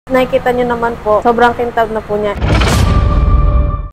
Nakikita nyo naman po, sobrang kintab na po niya.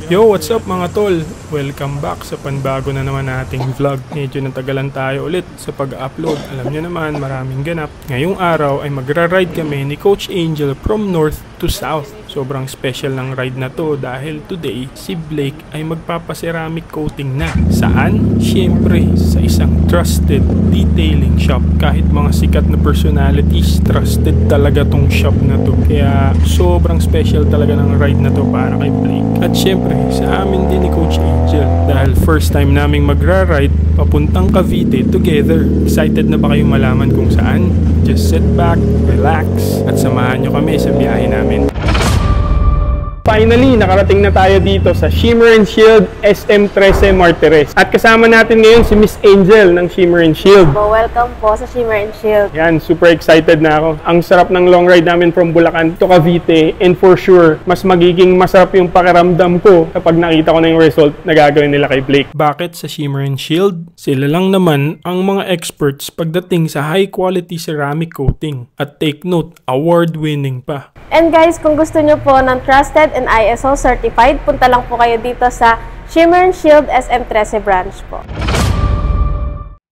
Yo, what's up mga tol? Welcome back sa panbago na naman nating vlog. Medyo natagalan tayo ulit sa pag-upload. Alam nyo naman, maraming ganap. Ngayong araw ay magra-ride kami ni Coach Angel from north to south. Sobrang special ng ride na to dahil today si Blake ay magpapaceramic coating na. Saan? Siyempre sa isang trusted detailing shop. Kahit mga sikat na personalities, trusted talaga tong shop na to. Kaya sobrang special talaga ng ride na to para kay Blake. At siyempre sa amin din ni Coach Angel dahil first time naming magra-ride papuntang Cavite together. Excited na ba kayong malaman kung saan? Just sit back, relax, at samahan nyo kami sa biyahe namin. Finally, nakarating na tayo dito sa Shimmer and Shield SM13 Martires. At kasama natin ngayon si Miss Angel ng Shimmer and Shield. Welcome po sa Shimmer and Shield. Yan, super excited na ako. Ang sarap ng long ride namin from Bulacan to Cavite. And for sure, mas magiging masarap yung pakiramdam ko kapag nakita ko na yung result na gagawin nila kay Blake. Bakit sa Shimmer and Shield? Sila lang naman ang mga experts pagdating sa high quality ceramic coating. At take note, award-winning pa. And guys, kung gusto nyo po ng trusted and ISO certified, punta lang po kayo dito sa Shimmer and Shield SM13 branch po.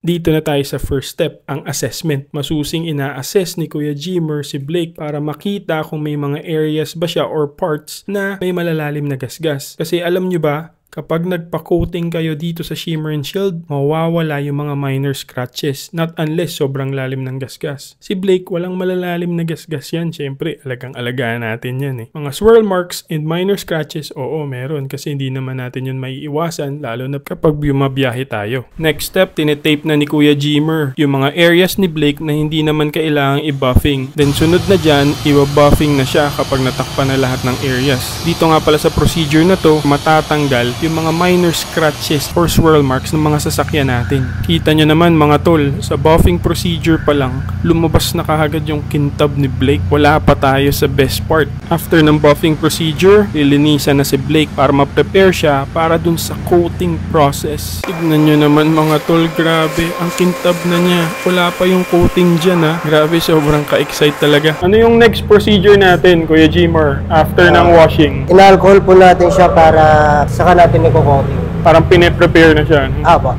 Dito na tayo sa first step, ang assessment. Masusing ina-assess ni Kuya Jimmer si Blake para makita kung may mga areas ba siya or parts na may malalalim na gasgas. Kasi alam nyo ba, kapag nagpa-coating kayo dito sa Shimmer and Shield, mawawala yung mga minor scratches, not unless sobrang lalim ng gasgas. Si Blake, walang malalalim na gasgas yan. Siyempre, alagang-alagaan natin yan eh. Mga swirl marks and minor scratches, oo, meron. Kasi hindi naman natin yun maiiwasan, lalo na kapag bumabiyahe tayo. Next step, tinetape na ni Kuya Jimmer yung mga areas ni Blake na hindi naman kailangang i-buffing. Then sunod na dyan, i-buffing na siya kapag natakpan na lahat ng areas. Dito nga pala sa procedure na to, matatanggal yung mga minor scratches or swirl marks ng mga sasakyan natin. Kita nyo naman mga tol, sa buffing procedure pa lang, lumabas na kaagad yung kintab ni Blake. Wala pa tayo sa best part. After ng buffing procedure, lilinisan na si Blake para ma-prepare siya para dun sa coating process. Tignan nyo naman mga tol, grabe, ang kintab na niya. Wala pa yung coating dyan ha. Grabe, sobrang ka-excite talaga. Ano yung next procedure natin, Kuya Jimmer, after ng washing? In-alcohol po natin siya para saka natin nagko-coating. Parang pine-prepare na siya. Apo.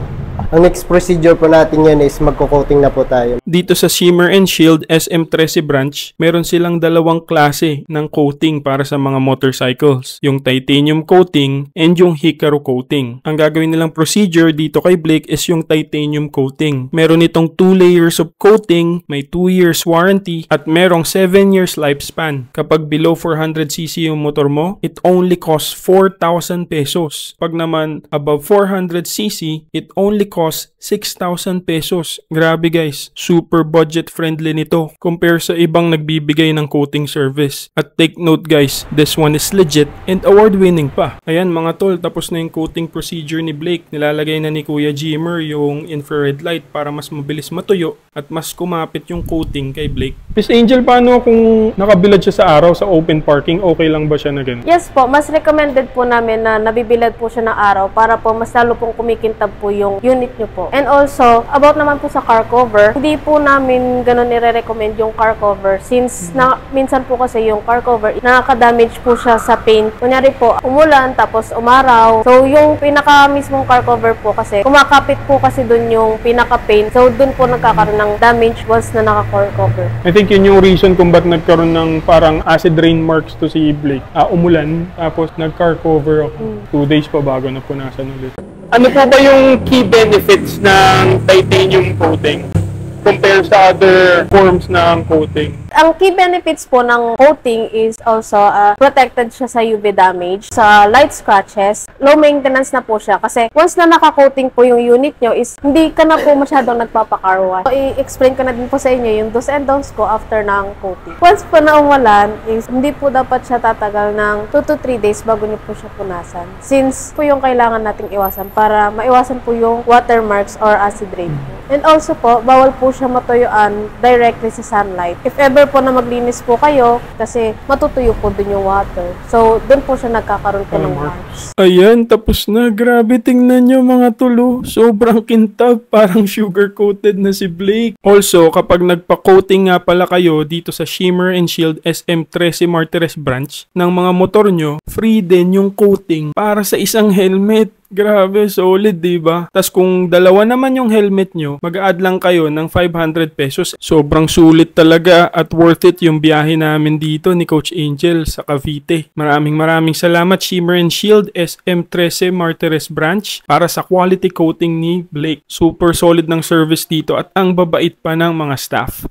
Ang next procedure po natin yan is magko-coating na po tayo. Dito sa Shimmer and Shield SM13 branch, meron silang dalawang klase ng coating para sa mga motorcycles. Yung titanium coating and yung Hikaru coating. Ang gagawin nilang procedure dito kay Blake is yung titanium coating. Meron itong 2 layers of coating, may 2 years warranty, at merong 7 years lifespan. Kapag below 400cc yung motor mo, it only costs 4,000 pesos. Pag naman above 400cc, it only costs 6,000 pesos. Grabe guys, super budget friendly nito compare sa ibang nagbibigay ng coating service. At take note guys, this one is legit and award winning pa. Ayan mga tol, tapos na yung coating procedure ni Blake. Nilalagay na ni Kuya Jimmer yung infrared light para mas mabilis matuyo at mas kumapit yung coating kay Blake. Miss Angel, paano kung nakabilad siya sa araw sa open parking? Okay lang ba siya na ganun? Yes po, mas recommended po namin na nabibilad po siya ng araw para po mas lalo pong kumikintab po yung unit nyo po. And also, about naman po sa car cover, hindi po namin ganun nire-recommend yung car cover since minsan po kasi yung car cover nakaka-damage po siya sa paint. Kunyari po, umulan tapos umaraw. So, yung pinaka mismong car cover po kasi kumakapit po kasi dun yung pinaka-paint. So, dun po nagkakaroon ng damage once na naka-car cover. I think yun yung reason kung ba't nagkaroon ng parang acid rain marks to si Blake. Umulan, tapos nag-car cover ako. 2 days pa bago na punasan ulit. Ano po ba yung key benefits ng titanium coating compare sa other forms ng coating? Ang key benefits po ng coating is also protected siya sa UV damage, sa light scratches, low maintenance na po siya kasi once na naka-coating po yung unit nyo is hindi ka na po masyadong nagpapa-car wash. So, i-explain ko na din po sa inyo yung do's and don'ts ko after ng coating. Once po na umulan is hindi po dapat siya tatagal ng 2 to 3 days bago nyo po siya punasan. Since po yung kailangan nating iwasan para maiwasan po yung watermarks or acid rain. And also po, bawal po siya matuyuan directly sa sunlight. If ever better po na maglinis po kayo kasi matutuyo po dun yung water. So, dun po siya nagkakaroon po ng marks. Ayan, tapos na. Grabe, tingnan nyo mga tulo. Sobrang kintab, parang sugar-coated na si Blake. Also, kapag nagpa-coating nga pala kayo dito sa Shimmer and Shield SM13 Martires branch ng mga motor nyo, free din yung coating para sa isang helmet. Grabe, solid, diba? Tas kung dalawa naman yung helmet nyo, mag-add lang kayo ng 500 pesos. Sobrang sulit talaga at worth it yung biyahe namin dito ni Coach Angel sa Cavite. Maraming salamat Shimmer and Shield SM13 Martires branch para sa quality coating ni Blake. Super solid ng service dito at ang babait pa ng mga staff.